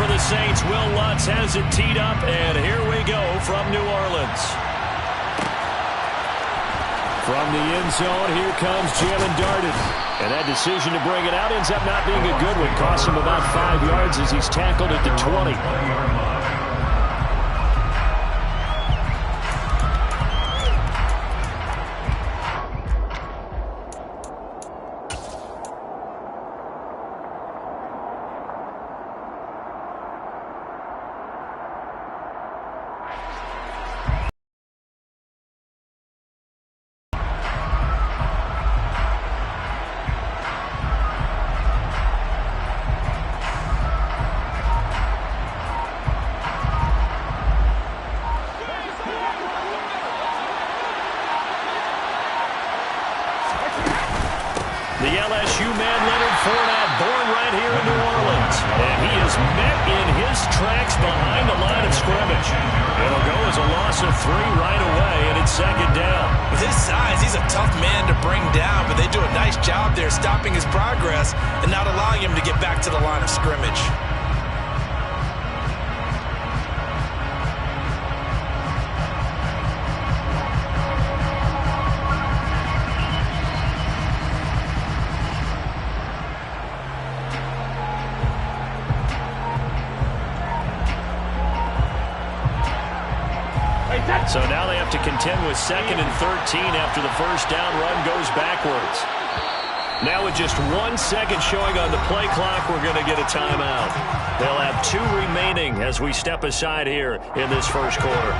for the Saints. Will Lutz has it teed up, and here we go from New Orleans. From the end zone, here comes Jalen Darden. And that decision to bring it out ends up not being a good one. Costs him about 5 yards as he's tackled at the 20. The LSU man, Leonard Fournette, born right here in New Orleans. And he is met in his tracks behind the line of scrimmage. It'll go as a loss of 3 right away, and it's second down. With his size, he's a tough man to bring down, but they do a nice job there stopping his progress and not allowing him to get back to the line of scrimmage. So now they have to contend with 2nd and 13 after the first down run goes backwards. Now with just 1 second showing on the play clock, we're going to get a timeout. They'll have 2 remaining as we step aside here in this first quarter.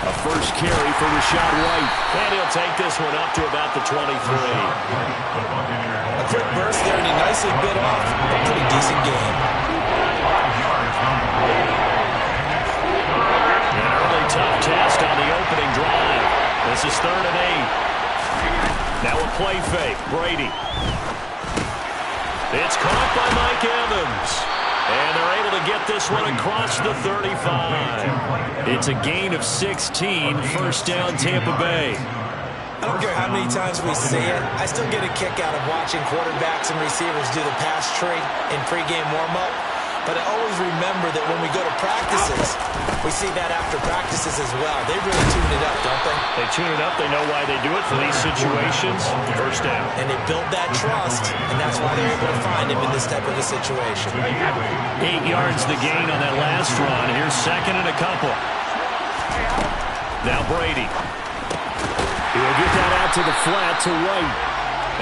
A first carry for Rachaad White. And he'll take this one up to about the 23. A quick burst there, and he nicely bit off a pretty decent game. An early tough test on the opening drive. This is 3rd and 8. Now a play fake. Brady. It's caught by Mike Evans. And they're able to get this one across the 35. It's a gain of 16. First down, Tampa Bay. I don't care how many times we see it. I still get a kick out of watching quarterbacks and receivers do the pass tree in pregame warm-up. But I always remember that when we go to practices, we see that after practices as well. They really tune it up, don't they? They tune it up. They know why they do it for these situations. First down. And they build that trust, and that's why they're able to find him in this type of a situation. 8 yards the gain on that last run. Here's 2nd and a couple. Now Brady. He'll get that out to the flat to White.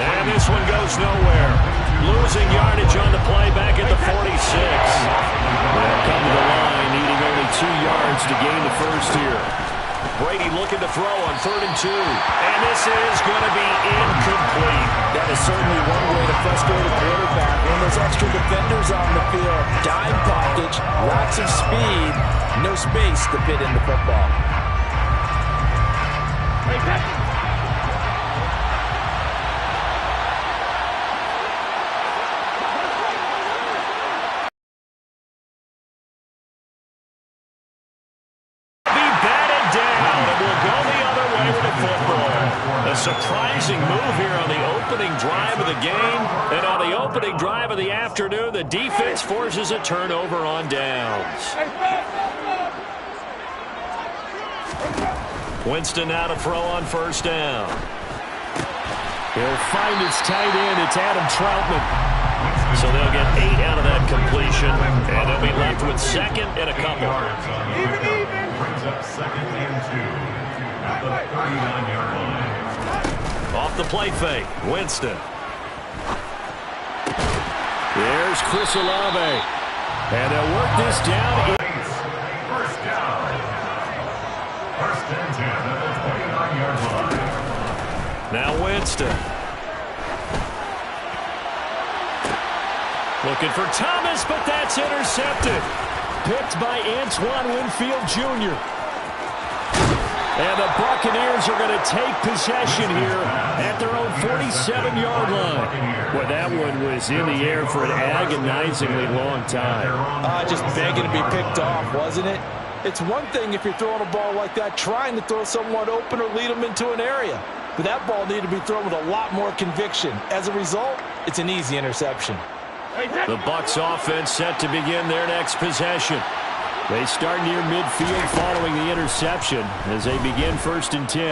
And this one goes nowhere. Losing yardage on the play back at the 46. They'll come to the line, needing only 2 yards to gain the first here. Brady looking to throw on 3rd and 2. And this is going to be incomplete. That is certainly one way to frustrate a quarterback. When there's extra defenders on the field, dime package, lots of speed, no space to fit in the football. A surprising move here on the opening drive of the game. And on the opening drive of the afternoon, the defense forces a turnover on downs. Winston now to throw on first down. He'll find his tight end. It's Adam Troutman. So they'll get 8 out of that completion. And they'll be left with 2nd and a couple. Brings up 2nd and 2 at the 39-yard line. Off the play fake, Winston. There's Chris Olave. And they'll work this down. First down. 1st and 10 at the 29-yard line. Now Winston. Looking for Thomas, but that's intercepted. Picked by Antoine Winfield Jr. And the Buccaneers are going to take possession here at their own 47-yard line. Well, that one was in the air for an agonizingly long time. Just begging to be picked off, wasn't it? It's one thing if you're throwing a ball like that, trying to throw someone open or lead them into an area. but that ball needed to be thrown with a lot more conviction. As a result, it's an easy interception. The Bucs offense set to begin their next possession. They start near midfield following the interception as they begin 1st and 10.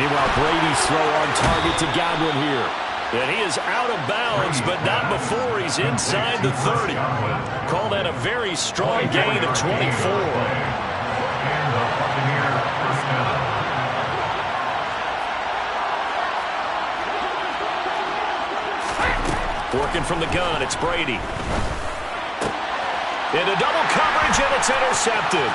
Meanwhile, Brady's throw on target to Godwin here. And he is out of bounds, but not before he's inside the 30. Call that a very strong gain of 24. Working from the gun, it's Brady. Into double coverage, and it's intercepted.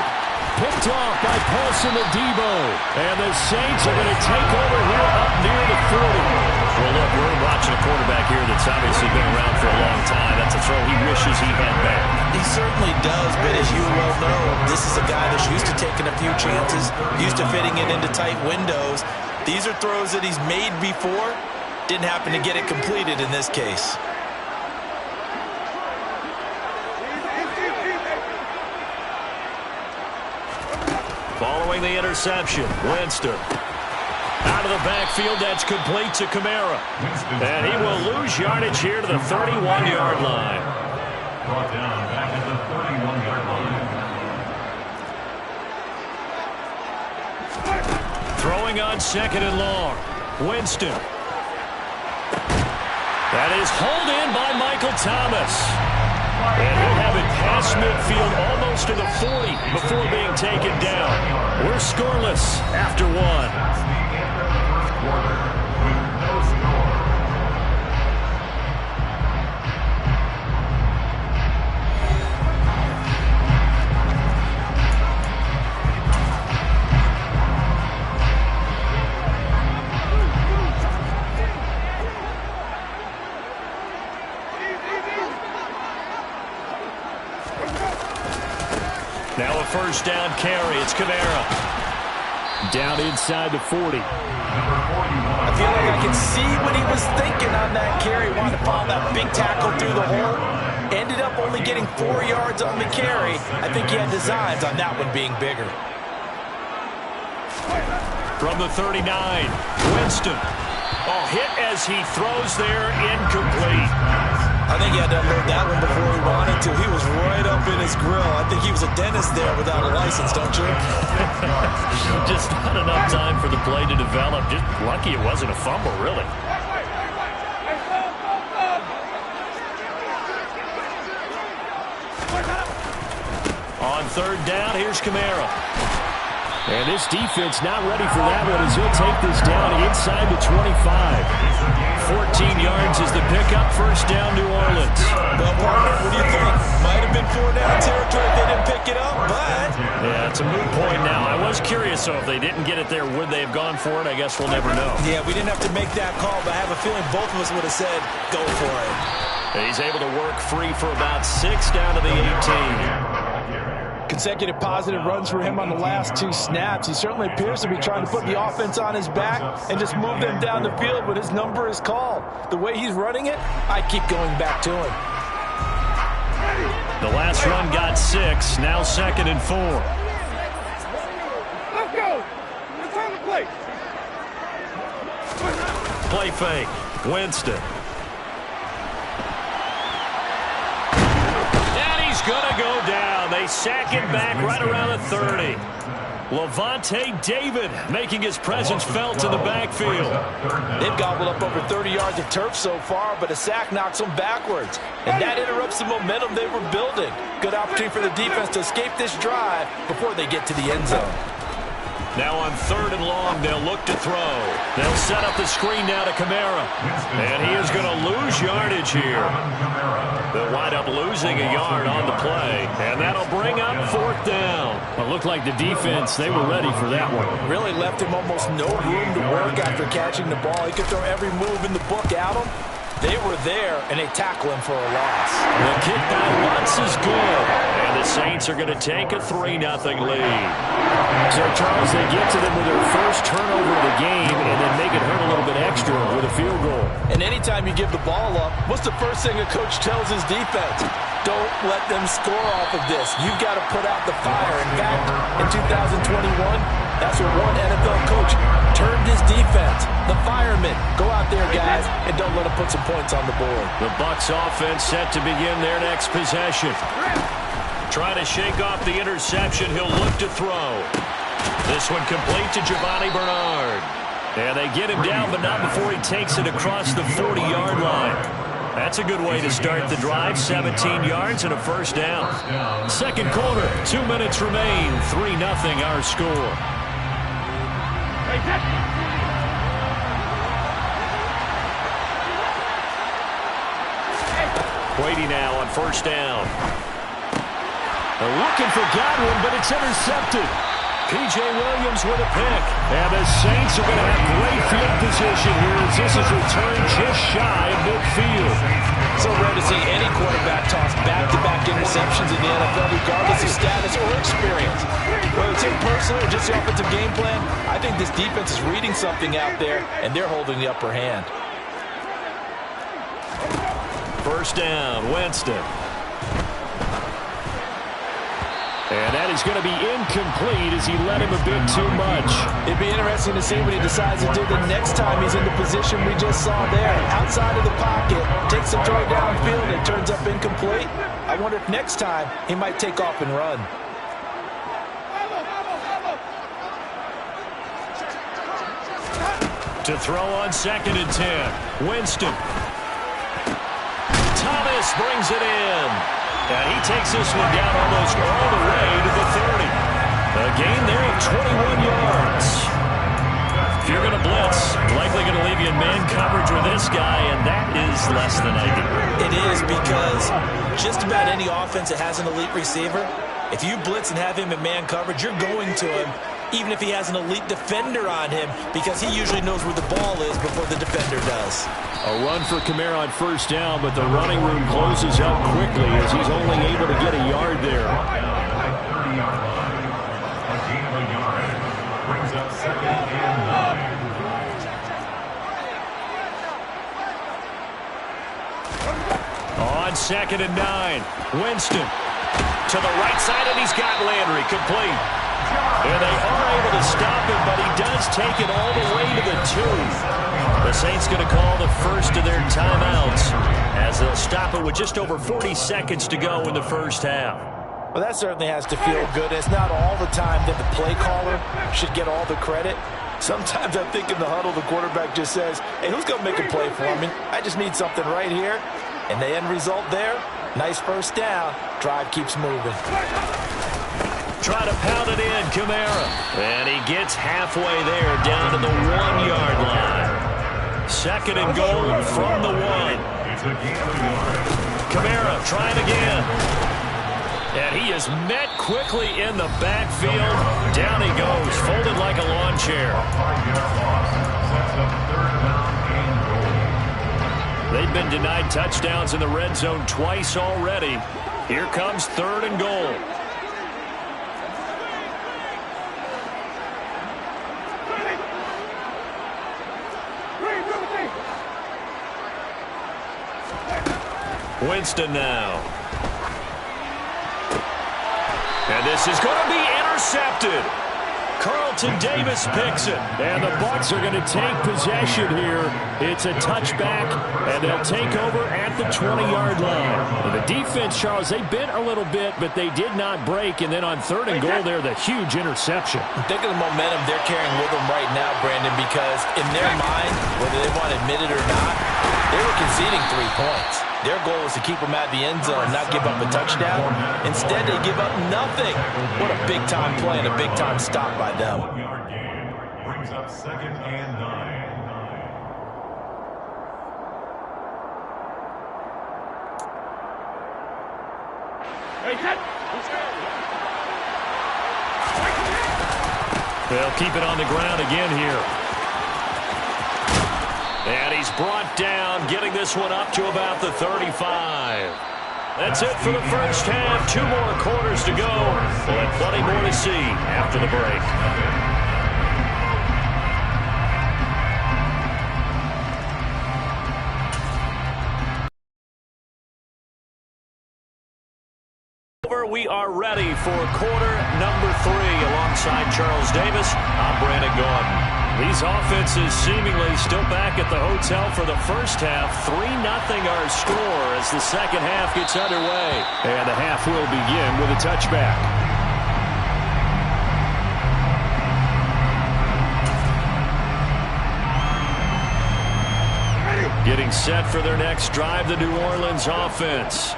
Picked off by Paulson Adebo. And the Saints are going to take over here up near the 40. Well, look, we're watching a quarterback here that's obviously been around for a long time. That's a throw he wishes he had back. He certainly does, but as you well know, this is a guy that's used to taking a few chances, used to fitting it into tight windows. These are throws that he's made before. Didn't happen to get it completed in this case. Following the interception, Winston. Out of the backfield, that's complete to Kamara. And he will lose yardage here to the 31-yard line. Brought down back at the 31-yard line. Throwing on 2nd and long. Winston. That is hauled in by Michael Thomas. And he'll have it past midfield almost to the 40 before being taken down. We're scoreless after one. Now a 1st down carry. It's Kamara. Down inside the 40. I feel like I can see what he was thinking on that carry. Wanted to follow that big tackle through the hole. Ended up only getting 4 yards on the carry. I think he had designs on that one being bigger. From the 39, Winston. Oh, hit as he throws there, incomplete. I think he had to unload that one before he wanted to. He was right up in his grill. I think he was a dentist there without a license, don't you? Just not enough time for the play to develop. Just lucky it wasn't a fumble, really. On 3rd down, here's Kamara. And this defense not ready for that one as he'll take this down inside the 25. 14 yards is the pickup. 1st down, New Orleans. Well, partner, what do you think? Might have been 4 down territory if they didn't pick it up, but... Yeah, it's a moot point now. I was curious, so if they didn't get it there, would they have gone for it? I guess we'll never know. Yeah, we didn't have to make that call, but I have a feeling both of us would have said, go for it. He's able to work free for about 6 down to the 18. Consecutive positive runs for him on the last 2 snaps. He certainly appears to be trying to put the offense on his back and just move them down the field when his number is called. The way he's running it, I keep going back to him. The last run got 6. Now 2nd and 4. Let's go. It's on the play. Play fake. Winston. Gonna go down. They sack him back right around the 30. Lavonte David making his presence felt in the backfield. They've gobbled up over 30 yards of turf so far, but a sack knocks them backwards. And that interrupts the momentum they were building. Good opportunity for the defense to escape this drive before they get to the end zone. Now on 3rd and long, they'll look to throw. They'll set up the screen now to Kamara. And he is going to lose yardage here. They'll wind up losing a yard on the play. And that'll bring up 4th down. Well, it looked like the defense, they were ready for that one. Really left him almost no room to work after catching the ball. He could throw every move in the book at him. They were there, and they tackle him for a loss. The kick by Watts is good. And the Saints are going to take a 3-0 lead. So, Charles, they get to them with their first turnover of the game and then make it hurt a little bit extra with a field goal. And anytime you give the ball up, what's the first thing a coach tells his defense? Don't let them score off of this. You've got to put out the fire. In fact, in 2021, that's what one NFL coach termed his defense. The firemen. Go out there, guys, and don't let them put some points on the board. The Bucs offense set to begin their next possession. Trying to shake off the interception. He'll look to throw. This one complete to Giovanni Bernard. And they get him down, but not before he takes it across the 40-yard line. That's a good way to start the drive. 17 yards and a first down. Second quarter, 2 minutes remain. 3-0 our score. Brady now on first down. They're looking for Godwin, but it's intercepted. P.J. Williams with a pick. And the Saints are going to have great field position here as this is returned just shy of midfield. So rare to see any quarterback toss back-to-back interceptions in the NFL, regardless of status or experience. Whether it's him personally or just the offensive game plan, I think this defense is reading something out there, and they're holding the upper hand. First down, Winston. And that is going to be incomplete as he let him a bit too much. It'd be interesting to see what he decides to do the next time he's in the position we just saw there. Outside of the pocket, takes a throw downfield, and turns up incomplete. I wonder if next time he might take off and run. To throw on 2nd and 10. Winston. Thomas brings it in. And he takes this one down almost all the way to the 30. A gain there of 21 yards. If you're going to blitz, likely going to leave you in man coverage with this guy, and that is less than ideal. It is, because just about any offense that has an elite receiver, if you blitz and have him in man coverage, you're going to him, even if he has an elite defender on him, because he usually knows where the ball is before the defender does. A run for Kamara on first down, but the running room closes up quickly as he's only able to get a yard there. Brings up 2nd and 9. On 2nd and 9, Winston to the right side, and he's got Landry complete. And they are able to stop him, but he does take it all the way to the 2. The Saints going to call the first of their timeouts as they'll stop it with just over 40 seconds to go in the first half. Well, that certainly has to feel good. It's not all the time that the play caller should get all the credit. Sometimes I think in the huddle, the quarterback just says, hey, who's going to make a play for me? I just need something right here. And the end result there, nice first down. Drive keeps moving. Try to pound it in, Kamara. And he gets halfway there, down to the 1-yard line. 2nd and goal from the 1. Kamara trying again. And he is met quickly in the backfield. Down he goes, folded like a lawn chair. They've been denied touchdowns in the red zone twice already. Here comes 3rd and goal. Winston now. And this is going to be intercepted. Carlton Davis picks it. And the Bucs are going to take possession here. It's a touchback, and they'll take over at the 20-yard line. And the defense, Charles, they bent a little bit, but they did not break. And then on 3rd and goal there, the huge interception. Think of the momentum they're carrying with them right now, Brandon, because in their mind, whether they want to admit it or not, they were conceding 3 points. Their goal was to keep them out of the end zone and not give up a touchdown. Instead, they give up nothing. What a big-time play and a big-time stop by them. 1-yard gain. Brings up 2nd and 9. They'll keep it on the ground again here. And he's brought down, getting this one up to about the 35. That's it for the first half. 2 more quarters to go. We'll have plenty more to see after the break. We are ready for quarter number 3 alongside Charles Davis. I'm Brandon Gaudin. These offenses seemingly still back at the hotel for the first half. 3-0 our score as the second half gets underway. And the half will begin with a touchback. Getting set for their next drive, the New Orleans offense.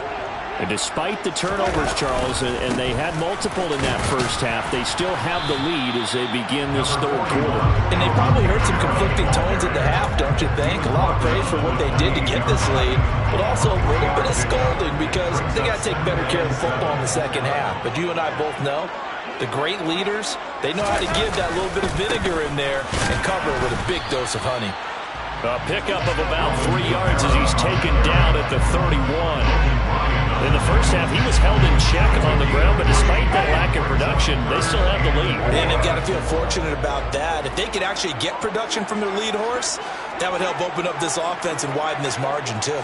And despite the turnovers, Charles, and they had multiple in that first half, they still have the lead as they begin this third quarter. And they probably heard some conflicting tones at the half, don't you think? A lot of praise for what they did to get this lead, but also a little bit of scolding because they got to take better care of the football in the second half. But you and I both know the great leaders, they know how to give that little bit of vinegar in there and cover it with a big dose of honey. A pickup of about 3 yards as he's taken down at the 31. In the first half, he was held in check on the ground, but despite that lack of production, they still have the lead. And they've got to feel fortunate about that. If they could actually get production from their lead horse, that would help open up this offense and widen this margin, too.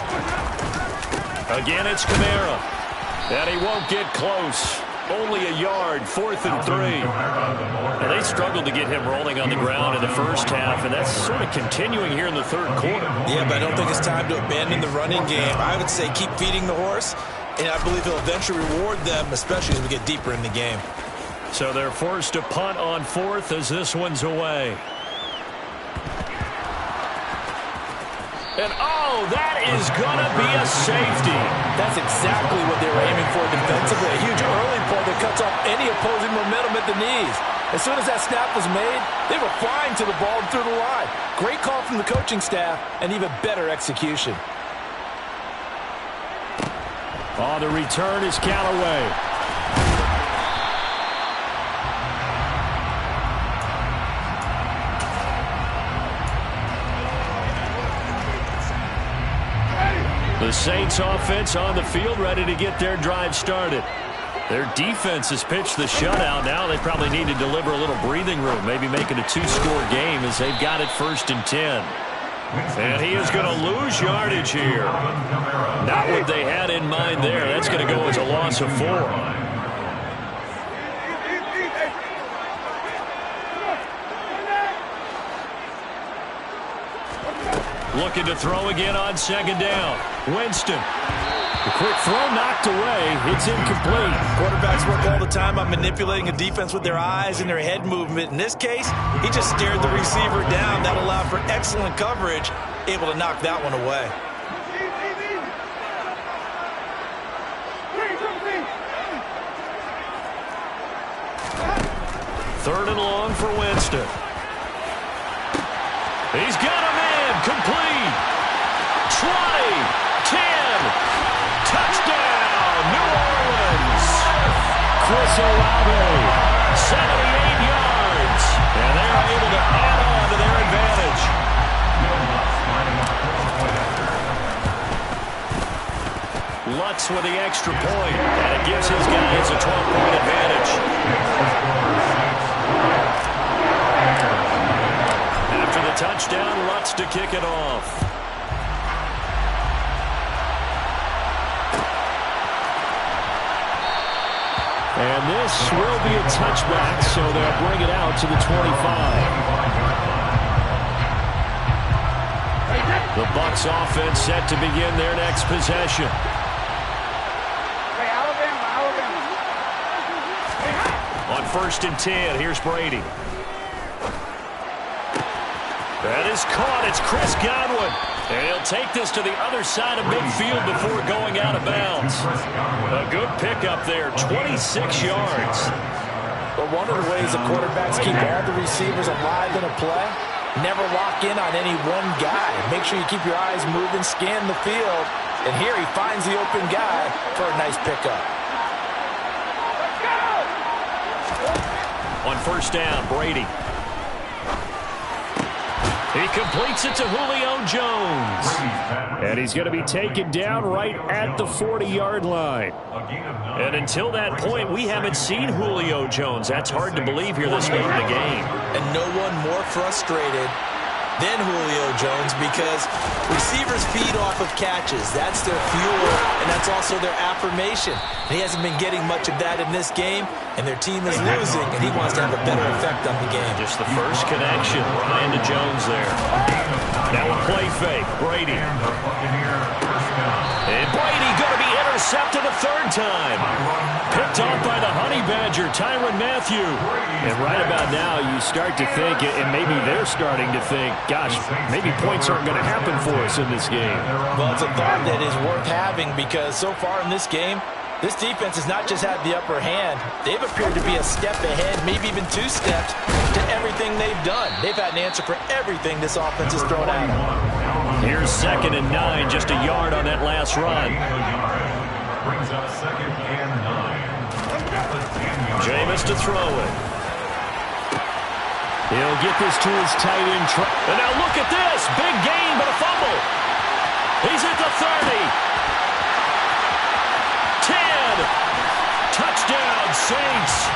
Again, it's Kamara. And he won't get close. Only a yard, 4th and 3. And they struggled to get him rolling on the ground in the first half, and that's sort of continuing here in the third quarter. Yeah, but I don't think it's time to abandon the running game. I would say keep feeding the horse, and I believe he'll eventually reward them, especially as we get deeper in the game. So they're forced to punt on 4th as this one's away. And, oh, that is going to be a safety. That's exactly what they were aiming for defensively. A huge early play that cuts off any opposing momentum at the knees. As soon as that snap was made, they were flying to the ball and through the line. Great call from the coaching staff and even better execution. Oh, the return is Callaway. The Saints offense on the field ready to get their drive started. Their defense has pitched the shutout. Now they probably need to deliver a little breathing room, maybe make it a 2-score game as they've got it 1st and 10. And he is going to lose yardage here. Not what they had in mind there. That's going to go as a loss of 4. Looking to throw again on 2nd down. Winston. The quick throw knocked away. It's incomplete. Quarterbacks work all the time on manipulating a defense with their eyes and their head movement. In this case, he just stared the receiver down. That allowed for excellent coverage, able to knock that one away. Third and long for Winston. He's got a man. Complete. 20. 10. Touchdown. New Orleans. Chris Olave. 78 yards. And they're able to add on to their advantage. Lutz with the extra point. And it gives his guys a 12-point advantage. After the touchdown, Lutz to kick it off. And this will be a touchback, so they'll bring it out to the 25. The Bucs offense set to begin their next possession. On 1st and 10, here's Brady. That is caught. It's Chris Godwin. And he'll take this to the other side of midfield before going out of bounds. A good pickup there, 26 yards. But one of the ways the quarterbacks keep all the receivers alive in a play, never lock in on any one guy. Make sure you keep your eyes moving, scan the field. And here he finds the open guy for a nice pickup. On 1st down, Brady. He completes it to Julio Jones. And he's going to be taken down right at the 40-yard line. And until that point, we haven't seen Julio Jones. That's hard to believe here this late in the game. And no one more frustrated than Julio Jones, because receivers feed off of catches. That's their fuel, and that's also their affirmation. And he hasn't been getting much of that in this game, and their team is losing, and he wants to have a better effect on the game. Just the first connection, Ryan to Jones there. Now a play fake, Brady. And Brady going to be intercepted a third time. Picked off by the Honey Badger, Tyrann Mathieu. And right about now, you start to think, and maybe they're starting to think, gosh, maybe points aren't going to happen for us in this game. Well, it's a thought that is worth having, because so far in this game, this defense has not just had the upper hand. They've appeared to be a step ahead, maybe even 2 steps, to everything they've done. They've had an answer for everything this offense has thrown at them. Here's 2nd and 9, just a yard on that last run. Brings up 2nd and 9. Jameis to throw it. He'll get this to his tight end. And now look at this. Big gain, but a fumble. He's at the 30. 10. Touchdown, Saints.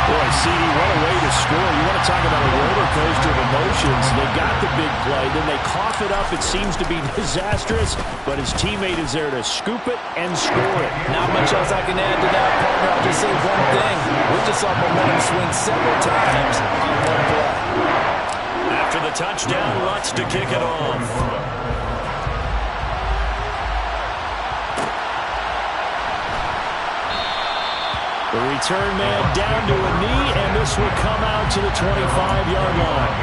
Boy, CD, what a way to score. You want to talk about a roller coaster of emotions. They got the big play, then they cough it up. It seems to be disastrous, but his teammate is there to scoop it and score it. Not much else I can add to that, partner. I'll just say one thing. We just saw momentum swing several times on one play. After the touchdown, Lutz to kick it off. The return man down to a knee, and this will come out to the 25-yard line.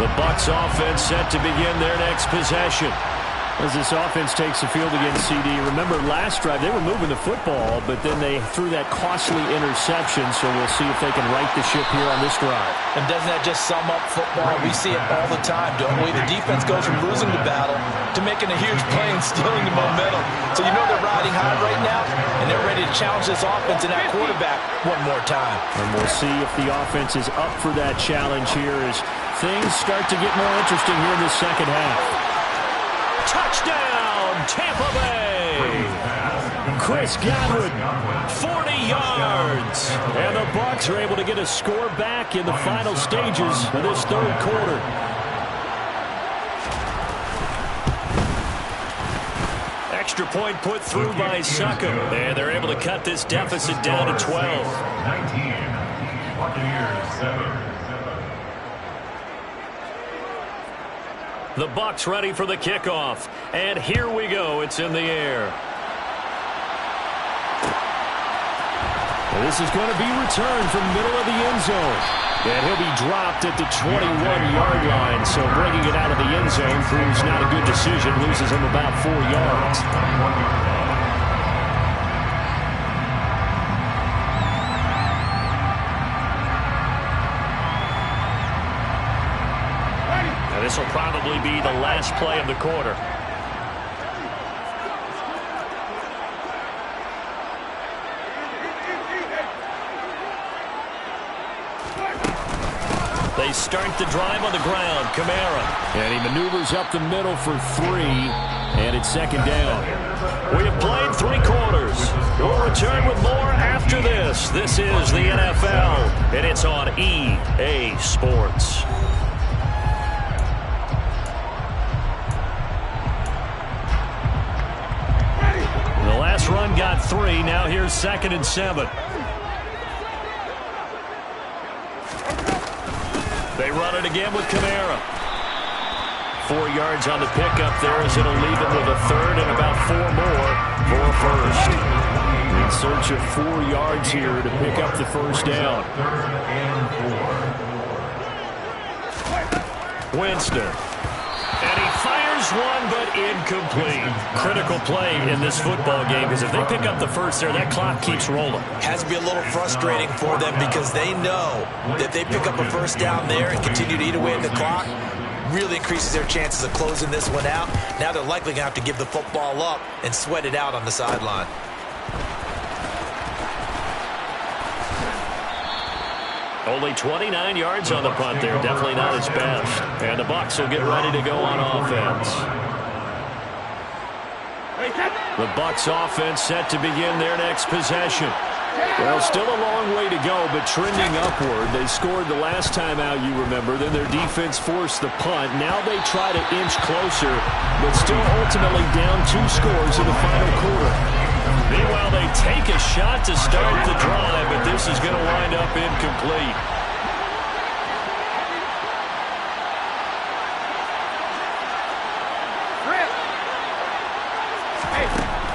The Bucs offense set to begin their next possession. As this offense takes the field against CD, remember last drive they were moving the football, but then they threw that costly interception, so we'll see if they can right the ship here on this drive. And doesn't that just sum up football? We see it all the time, don't we? The defense goes from losing the battle to making a huge play and stealing the momentum. So you know they're riding high right now, and they're ready to challenge this offense and that quarterback one more time. And we'll see if the offense is up for that challenge here as things start to get more interesting here in the second half. Touchdown, Tampa Bay! Chris Godwin, 40 yards. And the Bucs are able to get a score back in the final stages of this third quarter. Extra point put through by Succop. And they're able to cut this deficit down to 12. 19. Buccaneers 7. The Bucs ready for the kickoff. And here we go. It's in the air. And this is going to be returned from the middle of the end zone. And he'll be dropped at the 21-yard line. So bringing it out of the end zone proves not a good decision. Loses him about 4 yards. This will probably be the last play of the quarter. They start the drive on the ground. Kamara. And he maneuvers up the middle for 3. And it's second down. We have played 3 quarters. We'll return with more after this. This is the NFL. And it's on EA Sports. Run got 3. Now here's 2nd and 7. They run it again with Kamara. 4 yards on the pickup there as it'll leave it with a third and about 4 more for a first. In search of 4 yards here to pick up the first down. Winston. And he fires throws one, but incomplete. Critical play in this football game, because if they pick up the first there, that clock keeps rolling. Has to be a little frustrating for them because they know that they pick up a first down there and continue to eat away at the clock, really increases their chances of closing this one out. Now they're likely going to have to give the football up and sweat it out on the sideline. Only 29 yards on the punt there. Definitely not his best. And the Bucs will get ready to go on offense. The Bucs offense set to begin their next possession. Well, still a long way to go, but trending upward. They scored the last time out, you remember. Then their defense forced the punt. Now they try to inch closer, but still ultimately down 2 scores in the final quarter. Meanwhile, they take a shot to start the drive, but this is going to wind up incomplete.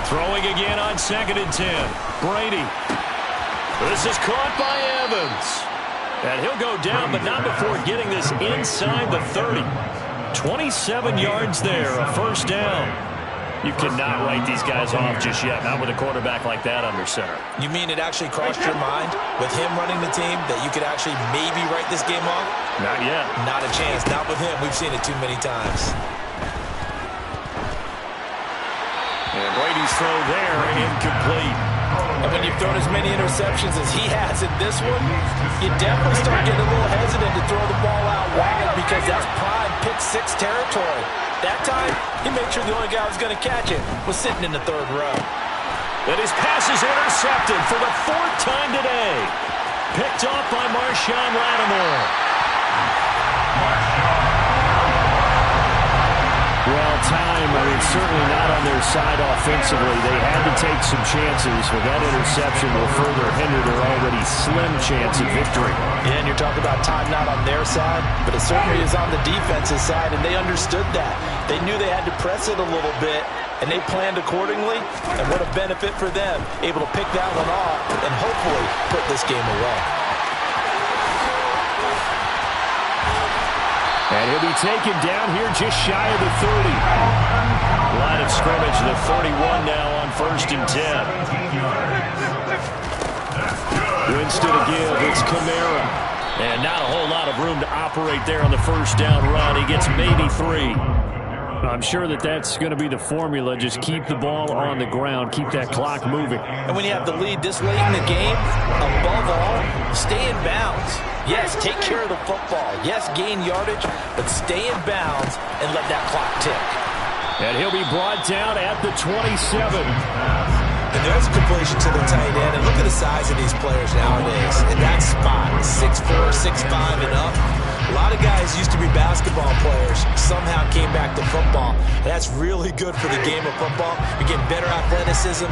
Throwing again on 2nd and 10. Brady. This is caught by Evans. And he'll go down, but not before getting this inside the 30. 27 yards there, a first down. You cannot write these guys off just yet, not with a quarterback like that under center. You mean it actually crossed your mind with him running the team that you could actually maybe write this game off? Not yet. Not a chance. Not with him. We've seen it too many times. And Brady's throw there, incomplete. And when you've thrown as many interceptions as he has in this one, you definitely start getting a little hesitant to throw the ball out wide because that's prime pick-6 territory. That time, he made sure the only guy who was going to catch it was sitting in the 3rd row. And his pass is intercepted for the 4th time today. Picked off by Marshawn Lattimore. Well, time, certainly not on their side offensively. They had to take some chances, but that interception will further hinder their already slim chance of victory. Yeah, and you're talking about time not on their side, but it certainly is on the defense's side, and they understood that. They knew they had to press it a little bit, and they planned accordingly, and what a benefit for them, able to pick that one off and hopefully put this game away. And he'll be taken down here just shy of the 30. Line of scrimmage, the 31 now on 1st and 10. Winston again, it's Kamara. And not a whole lot of room to operate there on the first down run. He gets maybe 3. I'm sure that's going to be the formula. Just keep the ball on the ground, keep that clock moving. And when you have the lead this late in the game, above all, stay in bounds. Yes, take care of the football. Yes, gain yardage, but stay in bounds and let that clock tick. And he'll be brought down at the 27. And there's a completion to the tight end. And look at the size of these players nowadays. In that spot, 6'4", 6'5", and up. A lot of guys used to be basketball players, somehow came back to football. That's really good for the game of football. You get better athleticism,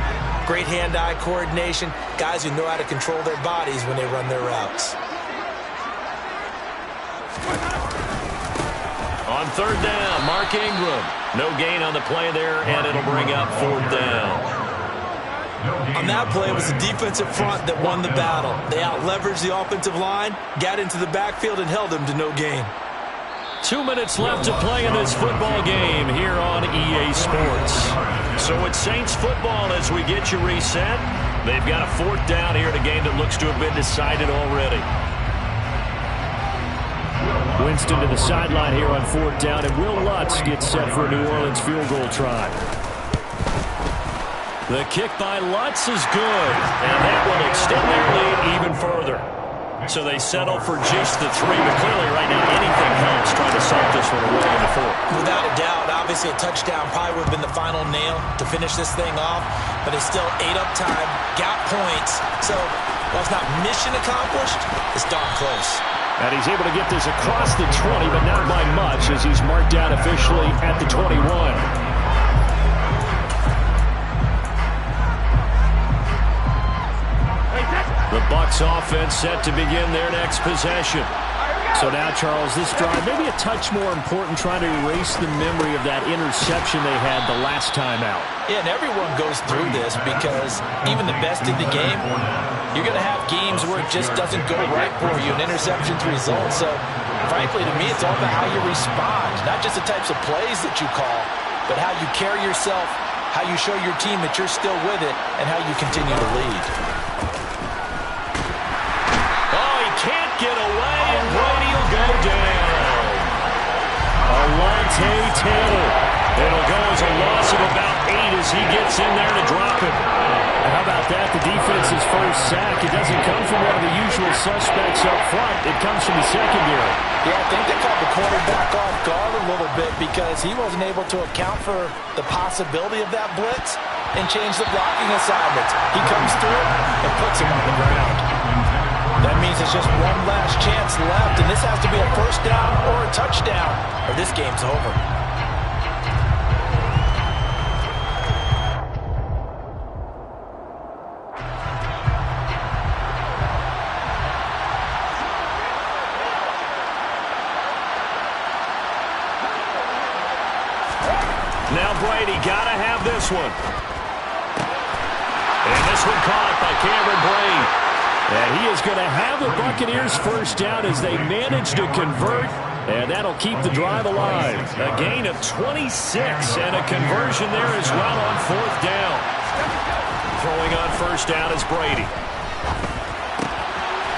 great hand-eye coordination, guys who know how to control their bodies when they run their routes. On 3rd down, Mark Ingram. No gain on the play there, and it'll bring up 4th down. On that play, it was the defensive front that won the battle. They out-leveraged the offensive line, got into the backfield, and held them to no gain. 2 minutes left to play in this football game here on EA Sports. So it's Saints football as we get you reset. They've got a 4th down here in a game that looks to have been decided already. Winston to the sideline here on 4th down, and Will Lutz gets set for a New Orleans field goal try. The kick by Lutz is good, and that will extend their lead even further. So they settle for just the 3, but clearly right now anything helps trying to salt this one away in the 4th. Without a doubt, obviously a touchdown probably would have been the final nail to finish this thing off, but it's still 8 up time, got points, so while it's not mission accomplished, it's darn close. And he's able to get this across the 20, but not by much as he's marked down officially at the 21. The Bucs offense set to begin their next possession. So now, Charles, this drive maybe a touch more important, trying to erase the memory of that interception they had the last time out. Yeah, and everyone goes through this because even the best in the game, you're going to have games where it just doesn't go right for you, and interceptions result. So, frankly, to me, it's all about how you respond, not just the types of plays that you call, but how you carry yourself, how you show your team that you're still with it, and how you continue to lead. Can't get away, and Brady will go down. Alontae Taylor. It'll go as a loss of about 8 as he gets in there to drop it. And how about that? The defense's first sack. It doesn't come from one of the usual suspects up front. It comes from the secondary. Yeah, I think they caught the quarterback off guard a little bit because he wasn't able to account for the possibility of that blitz and change the blocking assignments. He comes through and puts him on the ground. That means it's just one last chance left, and this has to be a first down or a touchdown, or this game's over. Now Brady got to have this one. And this one caught by Cameron Brate. And he is going to have the Buccaneers first down as they manage to convert, and that'll keep the drive alive. A gain of 26, and a conversion there as well on fourth down. Throwing on first down is Brady.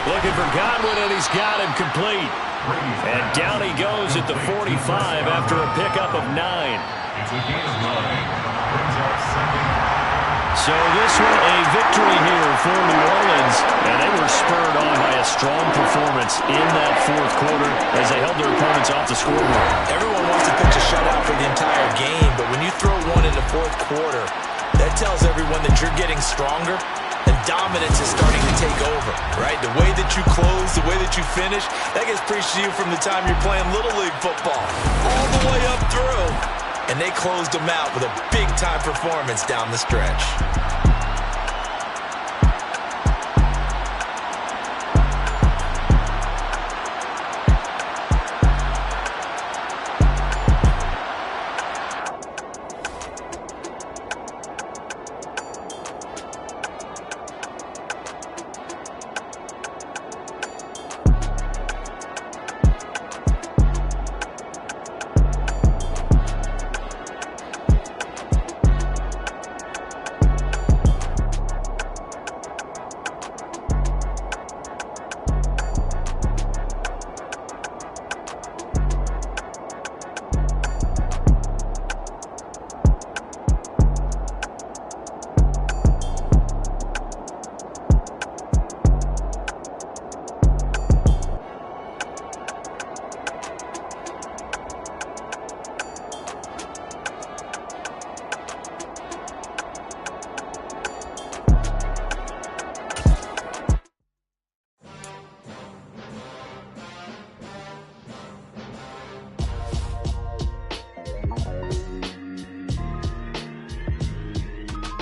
Looking for Godwin, and he's got him complete. And down he goes at the 45 after a pickup of 9. It's a gain of 9. Brings up second. So this one a victory here for New Orleans, and they were spurred on by a strong performance in that fourth quarter as they held their opponents off the scoreboard. Everyone wants to pitch a shutout for the entire game, but when you throw one in the fourth quarter, that tells everyone that you're getting stronger and dominance is starting to take over, right? The way that you close, the way that you finish, that gets preached to you from the time you're playing Little League football all the way up through. And they closed them out with a big-time performance down the stretch.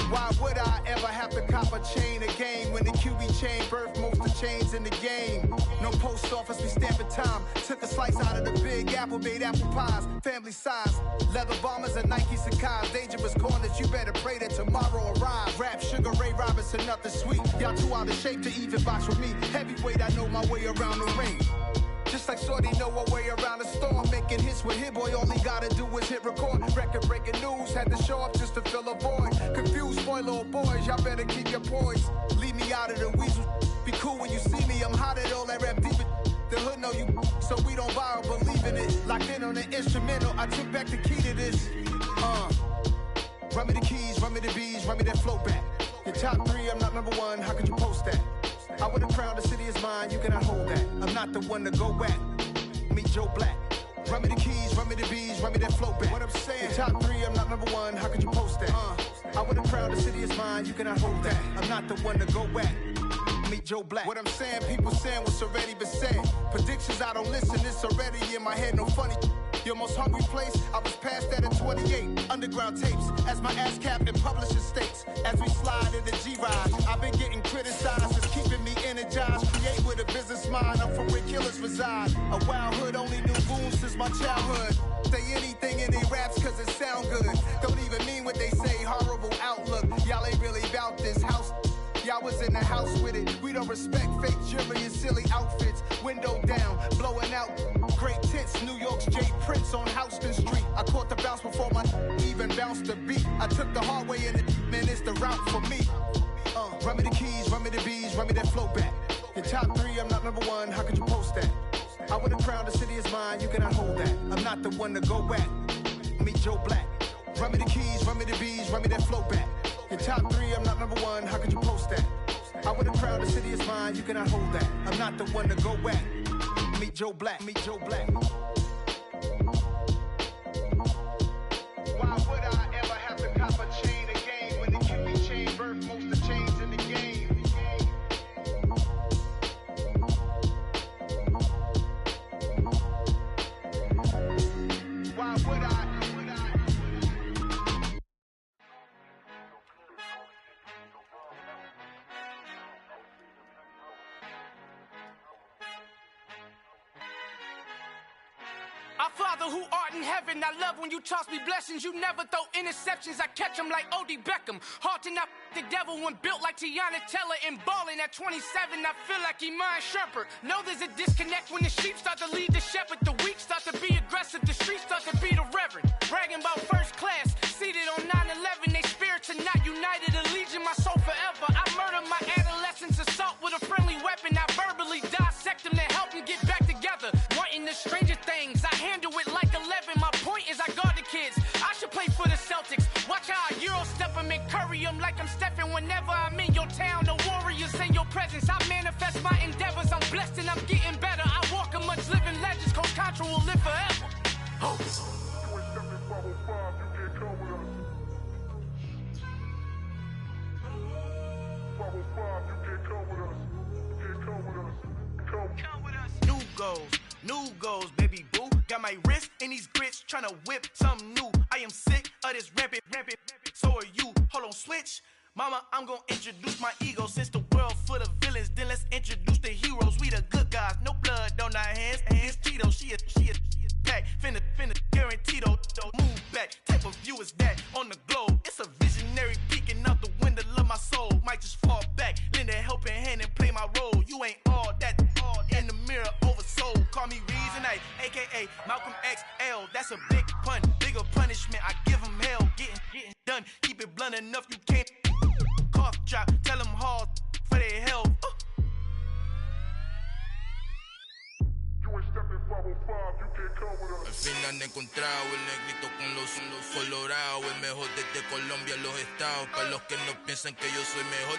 Why would I ever have to cop a chain again when the QB chain birthed most of chains in the game? No post office, we stamping time. Took a slice out of the big apple, made apple pies, family size. Leather bombers and Nike Sacai's. Dangerous corners, you better pray that tomorrow arrives. Rap, Sugar Ray Robinson, nothing sweet. Y'all too out of shape to even box with me. Heavyweight, I know my way around the ring. Just like Shorty know a way around the storm. Making hits with Hit Boy, all he gotta do is hit record. Record breaking news, had to show up just to fill a void. Confused boy, little boys, y'all better keep your poise. Leave me out of the weasel. Be cool when you see me, I'm hot at all that rap deep. The hood know you, so we don't borrow, believe in it. Locked in on the instrumental, I took back the key to this. Run me the keys, run me the bees, run me that flow back. Your top 3, I'm not number 1, how could you post that? I would've crowned the city is mine, you cannot hold that. I'm not the one to go back. Meet Joe Black. Run me the keys, run me the bees, run me that flow back. What I'm saying, top 3, I'm not number 1, how could you post that? I would've crowned the city is mine, you cannot hold that. I'm not the one to go back. Meet Joe Black. What I'm saying, people saying what's already been said. Predictions, I don't listen, it's already in my head, no funny. Your most hungry place, I was past that at 28. Underground tapes, as my ass cap in publishing states. As we slide in the G-Ride, I've been getting criticized, it's keeping me energized. Create with a business mind. mind. I'm from where killers reside. A wild hood, only knew goons since my childhood. Say anything in they raps cause it sound good. Don't even mean what they say, horrible outlook. Y'all ain't really about this house. Y'all was in the house with it. We don't respect fake jewelry and silly outfits. Window down, blowing out great tits. New York's Jay Prince on Houston Street. I caught the bounce before my even bounced the beat. I took the hard way in it, man, it's the route for me. Run me the keys, run me the bees, run me that flow back. In top 3, I'm not number 1, how could you post that? I would have crowned the city is mine, you cannot hold that. I'm not the one to go back. Meet Joe Black. Run me the keys, run me the bees, run me that flow back. In top 3, I'm not number 1, how could you post that? I would have crowned the city is mine, you cannot hold that. I'm not the one to go back. Meet Joe Black, meet Joe Black. Why would I ever have to cop a chain again when the QB chain birthed most of the chains in the game? Why would I? Our Father who art in heaven, I love when you toss me blessings. You never throw interceptions, I catch them like O.D. Beckham. Hard to not the devil when built like Tiana Teller and balling at 27. I feel like Iman Shumpert. Know there's a disconnect when the sheep start to lead the shepherd. The weak start to be aggressive, the streets start to be the reverend. Bragging about first class, seated on 9/11. They spirits are not united, a legion, my soul forever. I murder my adolescence, assault with a friendly weapon. I verbally dissect them to help them get back together. Wanting the stranger things, I handle it like 11. My point is I guard the kids. I should play for the Celtics. Watch how I Euro step them and curry them like I'm stepping. Whenever I'm in your town, the warriors in your presence. I manifest my endeavors. I'm blessed and I'm getting better. I walk amongst living legends. Coach Contra will live forever. Oh. New goals, baby boo. Got my wrist in these grits, tryna whip something new. I am sick of this rampant. So are you. Hold on, switch. Mama, I'm gonna introduce my ego. Since the world full of villains, then let's introduce the heroes. We the good guys, no blood on our hands. Hands Tito, she is back. Finna, guaranteed don't move back. Type of view is that on the globe. It's a visionary peeking out the window of my soul. Might just fall back, lend a helping hand and play my role. You ain't all that in the mirror oversold. Call me Reasonite, aka Malcolm XL. That's a big pun, bigger punishment. I give him hell, getting done. Keep it blunt enough, you can't cough drop. Tell them hard for their health. Al fin han encontrado el negrito con los colorados, el mejor desde Colombia, los estados. Para los que no piensan que yo soy mejor,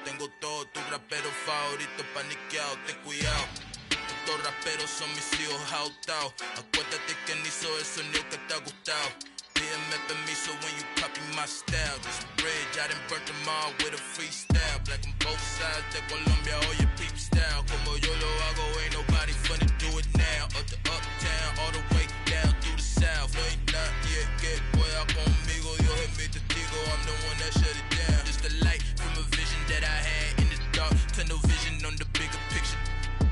tengo todo, tu rapero favorito paniqueado, ten cuidado. Estos raperos son mis hijos jautados. Acuérdate que ni hizo el sonido que te ha gustado. Pídeme permiso when you copy my style. This bridge, I done burnt them all with a freestyle. Black on both sides de Colombia, oye peep style. Como yo lo hago, ain't nobody finna do it now. Up to uptown, all the way down through the south. No hay nadie que pueda conmigo, Dios es mi testigo. I'm the one that shut it down. Just the light from a vision that I had in the dark. Tunnel vision on the bigger picture.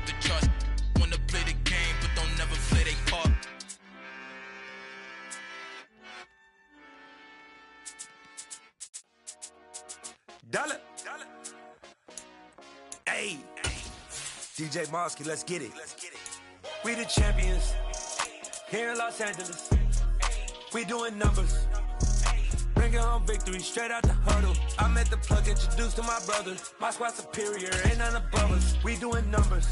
The charts wanna play the game, but don't never play their part. Dollar. Hey, DJ Mosky, let's get it. We the champions here in Los Angeles. We doing numbers. Bringing home victory straight out the huddle. I met the plug, introduced to my brother. My squad superior, ain't none above us. We doing numbers.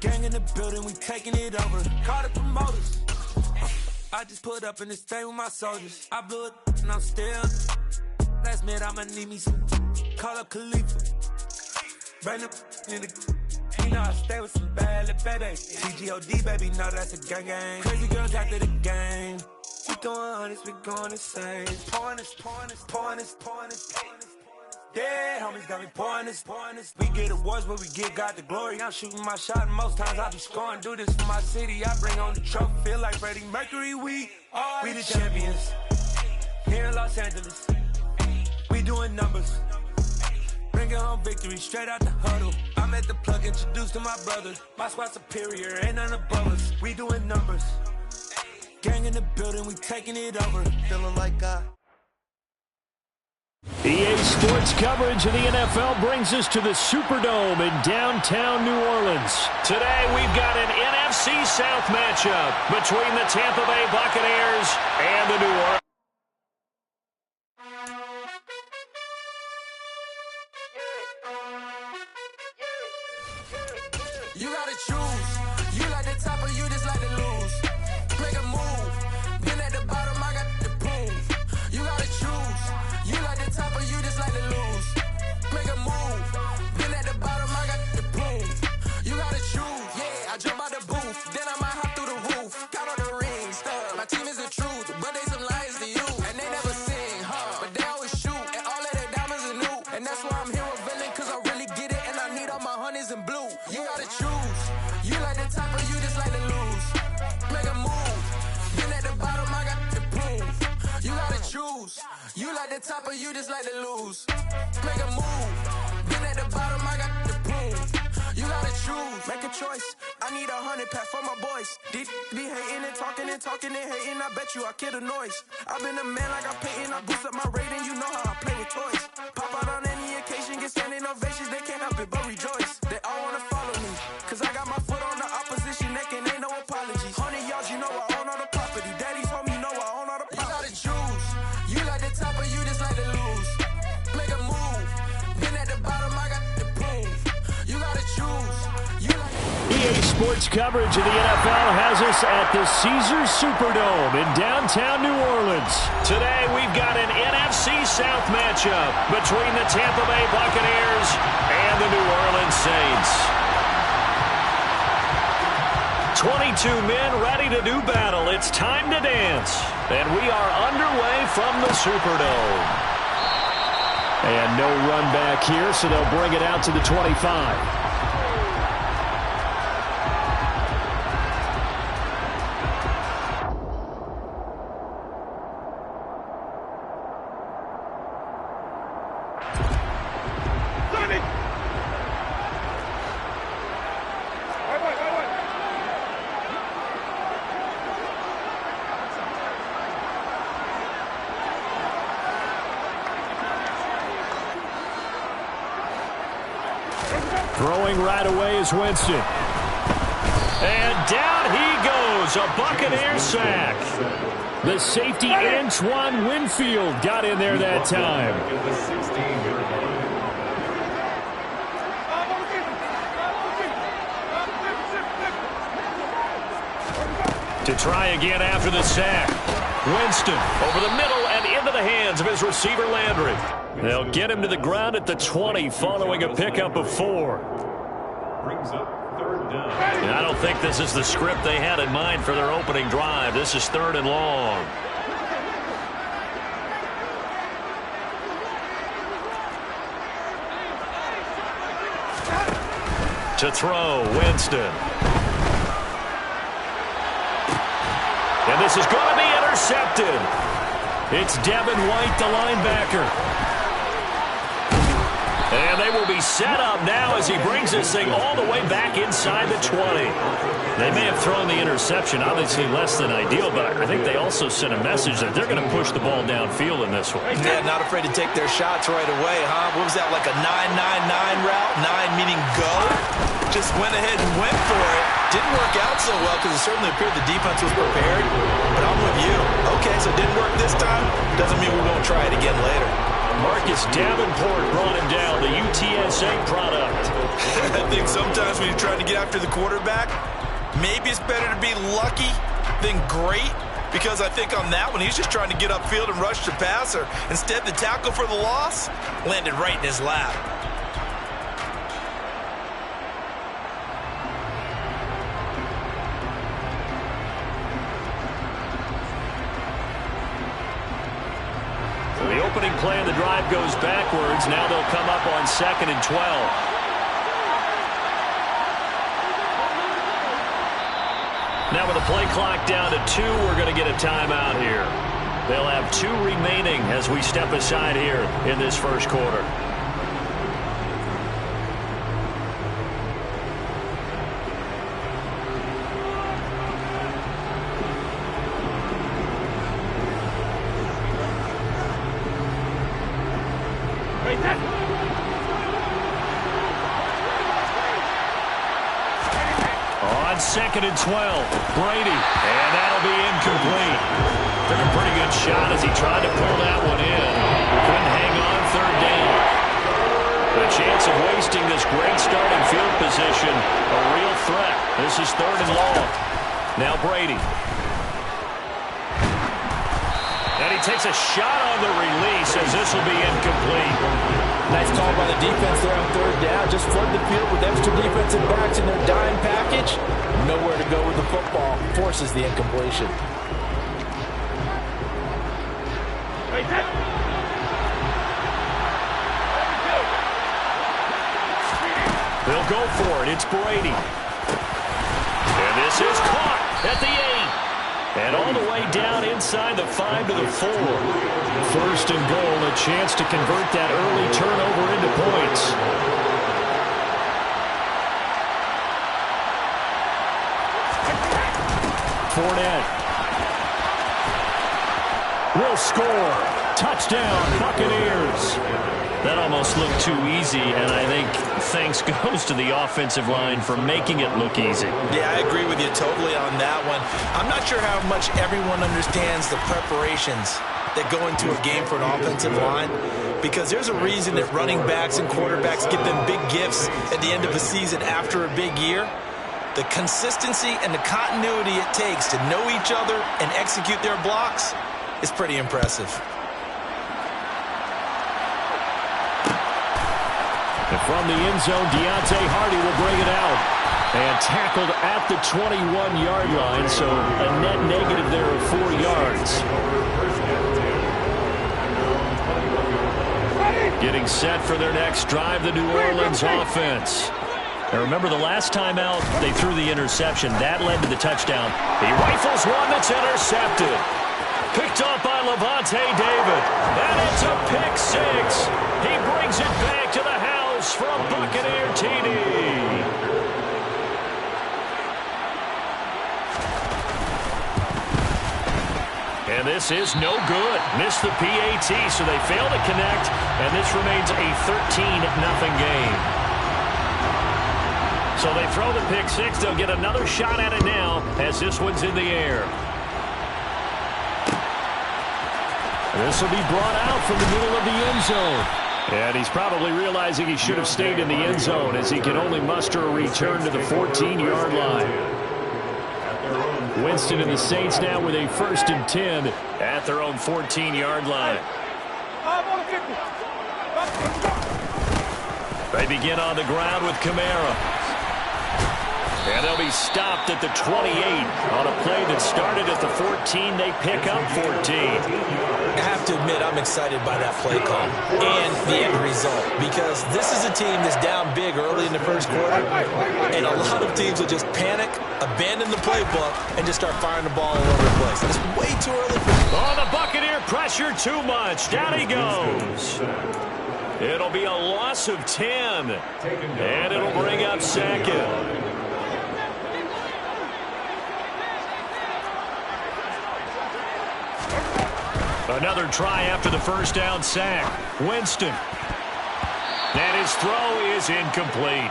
Gang in the building, we taking it over. Call the promoters. I just put up in this thing with my soldiers. I blew it and I'm still. Last minute, I'ma need me some. Call up Khalifa. Bring them in the. You know I stay with some bad little baby. TGOD, baby, know that's a gang gang. Crazy girls after the game. We going honest, we going insane. Pouring this. Yeah, homies got me pouring this. We get awards, but we get God the glory. I'm shooting my shot, and most times I be scoring. Do this for my city, I bring on the trophy. Feel like Freddie Mercury, we the champions here in Los Angeles. We doing numbers. Bringing home victory straight out the huddle. I I'm at the plug, introduced to my brother. My squad superior, ain't none above us. We doing numbers. Gang in the building, we taking it over. Feeling like EA Sports coverage of the NFL brings us to the Superdome in downtown New Orleans. Today we've got an NFC South matchup between the Tampa Bay Buccaneers and the New Orleans. You gotta choose. You like the top or you just like to lose. Make a move. Been at the bottom, I got the prove. You gotta choose. You like the top or you just like to lose. Make a move. Been at the bottom, I got the prove. You gotta choose. Yeah, I jump out the booth. Then I might hop through the roof. Count on the rings. My team is the truth, but they some liars to you. And they never sing, but they always shoot. And all of their diamonds are new. And that's why I'm here with Villain, cause I really get it. And I need all my honeys in blue. You gotta choose. You like the top or you just like to lose. Make a move. Been at the bottom, I got the proof. You gotta choose. You like the top or you just like to lose. Make a move. Been at the bottom, I got the proof. You gotta choose. Make a choice. I need 100 pack for my boys. These be hating and talking and hating. I bet you I kill the noise. I've been a man like I'm Peyton. I boost up my rating. You know how I play with toys. Pop out on any occasion, get standing ovations. They can't help it but rejoice. They all wanna follow me, cause I got my foot on the opposition neck and ain't no apologies. 100 yards, you know I own all the property. Daddy's home, you know I own all the property. You gotta choose. You like the top or you just like to lose. Make a move. Been at the bottom, I got the proof. You gotta choose. You like EA Sports coverage of the NFL has us at the Caesars Superdome in downtown New Orleans. Today we've got an NFC South matchup between the Tampa Bay Buccaneers and the New Orleans Saints. 22 men ready to do battle. It's time to dance. And we are underway from the Superdome. And no run back here, so they'll bring it out to the 25. Throwing right away is Winston. And down he goes, a Buccaneer sack. The safety Antoine Winfield got in there that time. To try again after the sack. Winston over the middle and into the hands of his receiver Landry. They'll get him to the ground at the 20 following a pickup of 4. Brings up third down. And I don't think this is the script they had in mind for their opening drive. This is 3rd and long. To throw, Winston. And this is going to be intercepted. It's Devin White, the linebacker. And they will be set up now as he brings this thing all the way back inside the 20. They may have thrown the interception, obviously less than ideal, but I think they also sent a message that they're going to push the ball downfield in this one. Yeah, not afraid to take their shots right away, huh? What was that, like a 9-9-9 route? 9 meaning go? Just went ahead and went for it. Didn't work out so well because it certainly appeared the defense was prepared. But I'm with you. Okay, so it didn't work this time. Doesn't mean we won't try it again later. Marcus Davenport brought him down, the UTSA product. I think sometimes when you're trying to get after the quarterback, maybe it's better to be lucky than great, because I think on that one, he's just trying to get upfield and rush the passer. Instead, the tackle for the loss landed right in his lap. The opening play of the drive goes backwards. Now they'll come up on 2nd and 12. Now with the play clock down to 2, we're going to get a timeout here. They'll have 2 remaining as we step aside here in this first quarter. On 2nd and 12, Brady, and that'll be incomplete. Took a pretty good shot as he tried to pull that one in. Couldn't hang on 3rd down. The chance of wasting this great starting field position, a real threat. This is 3rd and long. Now Brady. And he takes a shot on the release as this will be incomplete. Nice call by the defense there on 3rd down. Just flood the field with extra defensive backs in their dime package. Nowhere to go with the football. Forces the incompletion. They'll go for it. It's Brady. And this is caught at the 8. And all the way down inside the 5 to the 4. 1st and goal, a chance to convert that early turnover into points. Fournette will score. Touchdown, Buccaneers. That almost looked too easy, and I think thanks goes to the offensive line for making it look easy. Yeah, I agree with you totally on that one. I'm not sure how much everyone understands the preparations that go into a game for an offensive line, because there's a reason that running backs and quarterbacks get them big gifts at the end of a season after a big year. The consistency and the continuity it takes to know each other and execute their blocks is pretty impressive. And from the end zone, Deontay Hardy will bring it out. And tackled at the 21-yard line, so a net negative there of 4 yards. Getting set for their next drive, the New Orleans offense. Now remember, the last time out, they threw the interception. That led to the touchdown. He rifles one that's intercepted. Picked off by Lavonte David. And it's a pick 6. He brings it back to the house from Buccaneer TD. And this is no good. Missed the PAT, so they fail to connect, and this remains a 13-0 game. So they throw the pick 6. They'll get another shot at it now as this one's in the air. This will be brought out from the middle of the end zone. And he's probably realizing he should have stayed in the end zone as he can only muster a return to the 14-yard line. Winston and the Saints now with a 1st and 10 at their own 14-yard line. They begin on the ground with Kamara. And they'll be stopped at the 28 on a play that started at the 14. They pick up 14. I have to admit, I'm excited by that play call and the end result, because this is a team that's down big early in the first quarter, and a lot of teams will just panic, abandon the playbook, and just start firing the ball all over the place. It's way too early for them. Oh, the Buccaneer pressure too much. Down he goes. It'll be a loss of 10, and it'll bring up 2nd. Another try after the 1st down sack. Winston. And his throw is incomplete.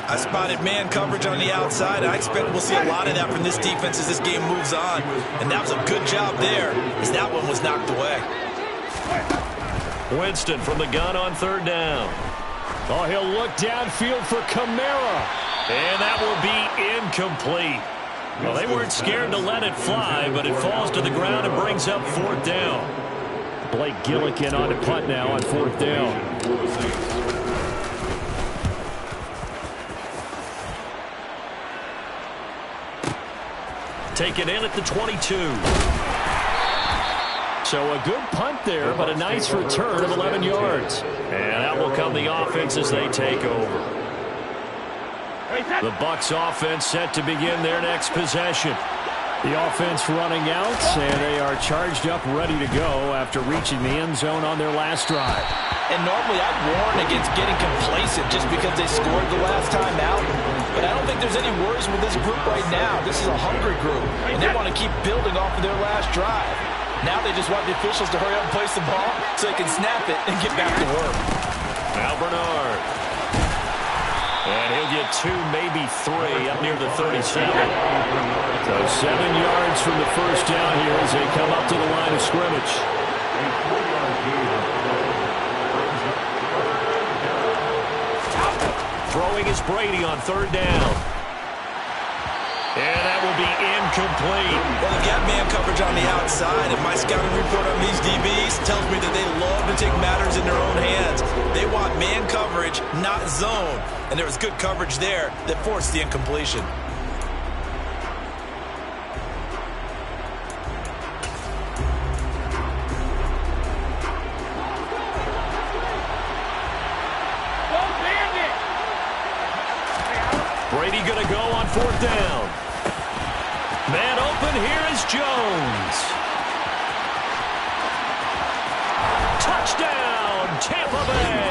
I spotted man coverage on the outside. I expect we'll see a lot of that from this defense as this game moves on. And that was a good job there as that one was knocked away. Winston from the gun on 3rd down. Oh, he'll look downfield for Kamara. And that will be incomplete. Well, they weren't scared to let it fly, but it falls to the ground and brings up 4th down. Blake Gillikin on to punt now on 4th down. Taken in at the 22. So a good punt there, but a nice return of 11 yards. And out will come the offense as they take over. The Bucs offense set to begin their next possession. The offense running out, and they are charged up, ready to go after reaching the end zone on their last drive. And normally I'd warn against getting complacent just because they scored the last time out. But I don't think there's any worries with this group right now. This is a hungry group, and they want to keep building off of their last drive. Now they just want the officials to hurry up and place the ball so they can snap it and get back to work. 2, maybe 3, up near the 37. So 7 yards from the first down here as they come up to the line of scrimmage. Throwing is Brady on 3rd down. And that will be incomplete. Well, they've got man coverage on the outside, and my scouting report on these DBs tells me that they love to take matters in their own hands. They want man coverage, not zone. And there was good coverage there that forced the incompletion. Brady going to go on 4th down. Man open, here is Jones. Touchdown, Tampa Bay.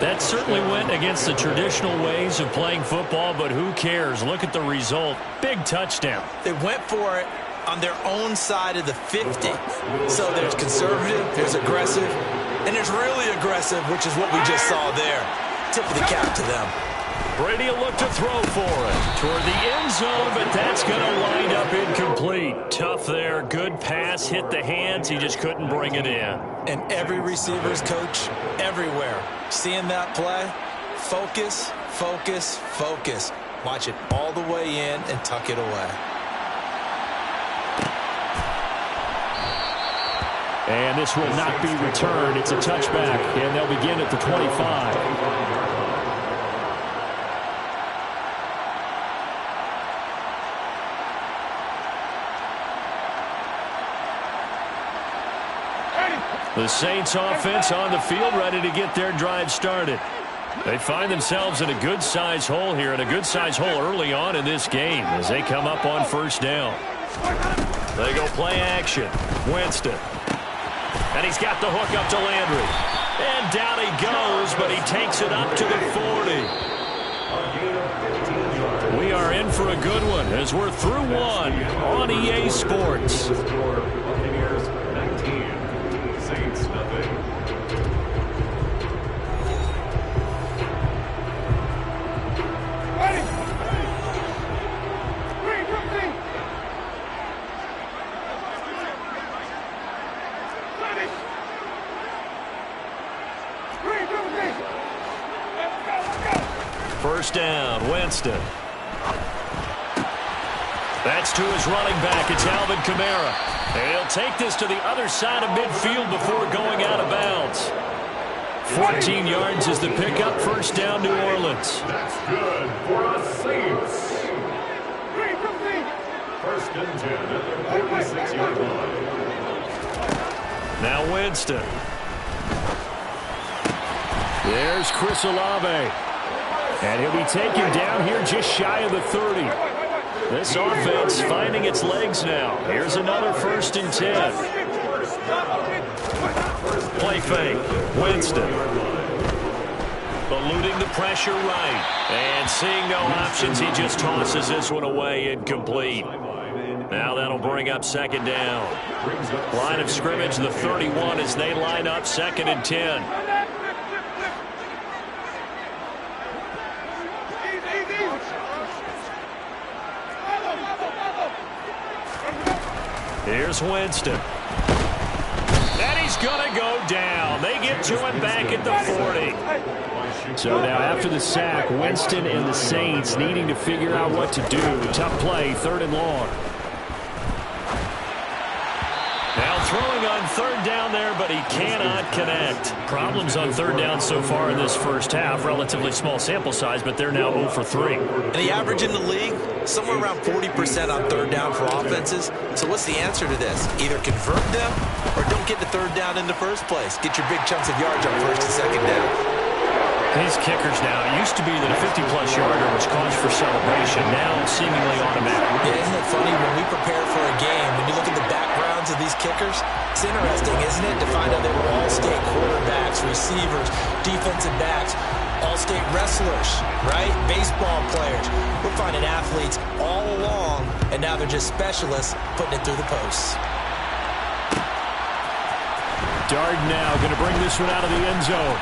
That certainly went against the traditional ways of playing football, but who cares? Look at the result. Big touchdown. They went for it on their own side of the 50. So there's conservative, there's aggressive, and there's really aggressive, which is what we just saw there. Tip of the cap to them. Brady will look to throw for it toward the end zone, but that's going to wind up incomplete. Tough there. Good pass. Hit the hands. He just couldn't bring it in. And every receiver's coach everywhere. Seeing that play, focus, focus, focus. Watch it all the way in and tuck it away. And this will not be returned. It's a touchback, and they'll begin at the 25. The Saints offense on the field, ready to get their drive started. They find themselves in a good-sized hole here, and a good-sized hole early on in this game as they come up on 1st down. They go play action. Winston. And he's got the hook up to Landry. And down he goes, but he takes it up to the 40. We are in for a good one as we're through one on EA Sports. First down, Winston. That's to his running back. It's Alvin Kamara. And he'll take this to the other side of midfield before going out of bounds. 14 yards is the pickup. First down, New Orleans. That's good for the Saints. First and 10 at the 46-yard line. Now Winston. There's Chris Olave. And he'll be taken down here just shy of the 30. This offense finding its legs now. Here's another 1st and 10. Play fake. Winston. Eluding the pressure right. And seeing no options, he just tosses this one away, incomplete. Now that'll bring up 2nd down. Line of scrimmage, the 31 as they line up 2nd and 10. Here's Winston. And he's going to go down. They get to him back at the 40. So now after the sack, Winston and the Saints needing to figure out what to do. Tough play, 3rd and long. Now throwing on 3rd down there, but he cannot connect. Problems on 3rd down so far in this first half. Relatively small sample size, but they're now 0 for 3. And the average in the league, somewhere around 40% on 3rd down for offenses. So what's the answer to this? Either convert them or don't get to 3rd down in the first place. Get your big chunks of yards on 1st and 2nd down. These kickers now, it used to be that a 50-plus yarder was cause for celebration. Now seemingly automatic. Yeah, isn't it funny when we prepare for a game, when you look at the backgrounds of these kickers, it's interesting, isn't it, to find out they were all-state quarterbacks, receivers, defensive backs, all-state wrestlers, right? Baseball players. We're finding athletes all along, and now they're just specialists putting it through the posts. Darden now going to bring this one out of the end zone.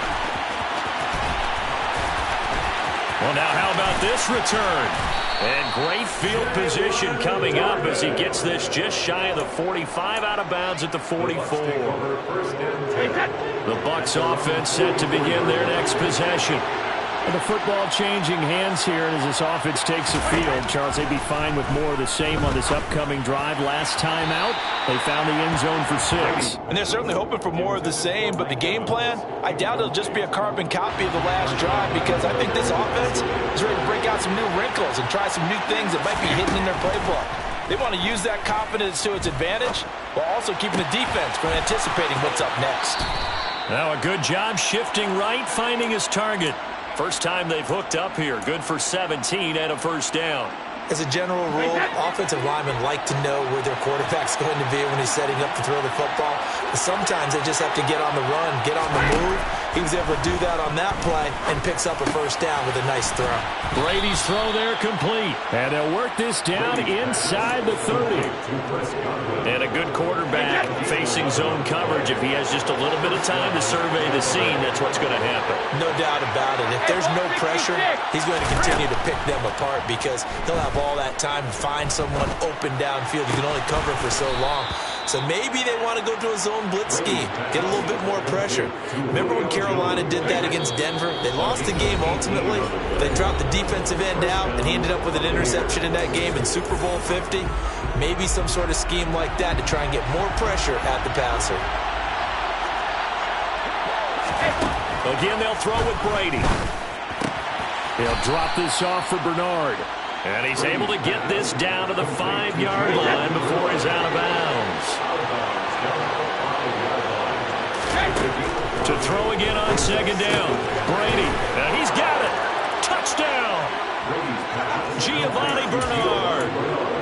Well, now how about this return? And great field position coming up as he gets this just shy of the 45, out of bounds at the 44. The Bucs offense set to begin their next possession. The football changing hands here, and as this offense takes the field, Charles, they'd be fine with more of the same on this upcoming drive. Last time out, they found the end zone for 6. And they're certainly hoping for more of the same, but the game plan, I doubt it'll just be a carbon copy of the last drive, because I think this offense is ready to break out some new wrinkles and try some new things that might be hidden in their playbook. They want to use that confidence to its advantage while also keeping the defense from anticipating what's up next. Now a good job shifting right, finding his target. First time they've hooked up here. Good for 17 and a first down. As a general rule, offensive linemen like to know where their quarterback's going to be when he's setting up to throw the football. But sometimes they just have to get on the run, get on the move. He was able to do that on that play and picks up a first down with a nice throw. Brady's throw there complete. And they'll work this down inside the 30. And a good quarterback facing zone coverage. If he has just a little bit of time to survey the scene, that's what's going to happen. No doubt about it. If there's no pressure, he's going to continue to pick them apart because he'll have all that time to find someone open downfield. You can only cover for so long. So maybe they want to go to a zone blitz scheme, get a little bit more pressure. Remember when Carolina did that against Denver? They lost the game ultimately. They dropped the defensive end out, and he ended up with an interception in that game in Super Bowl 50. Maybe some sort of scheme like that to try and get more pressure at the passer. Again, they'll throw with Brady. He'll drop this off for Bernard. And he's able to get this down to the 5-yard line before he's out of bounds. To throw again on second down. Brady, and he's got it. Touchdown. Giovanni Bernard.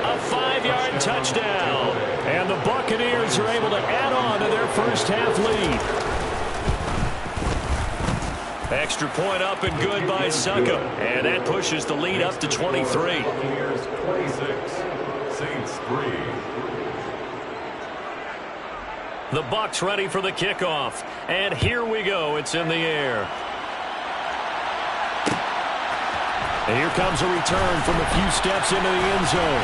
A 5-yard touchdown. And the Buccaneers are able to add on to their first half lead. Extra point up and good by Succop. And that pushes the lead up to 23. Buccaneers 26, Saints 3. The Bucs ready for the kickoff. And here we go. It's in the air. And here comes a return from a few steps into the end zone.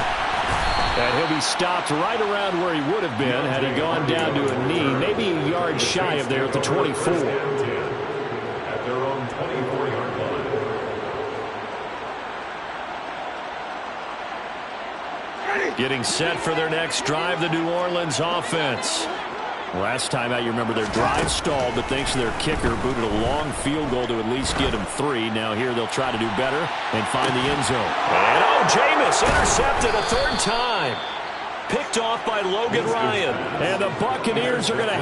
And he'll be stopped right around where he would have been had he gone down to a knee, maybe a yard shy of there at the 24. Their own 24-yard line. Getting set for their next drive, the New Orleans offense. Last time out, you remember their drive stalled, but thanks to their kicker, booted a long field goal to at least get them 3. Now here they'll try to do better and find the end zone. And Jameis intercepted a third time. Picked off by Logan Ryan. And the Buccaneers are going to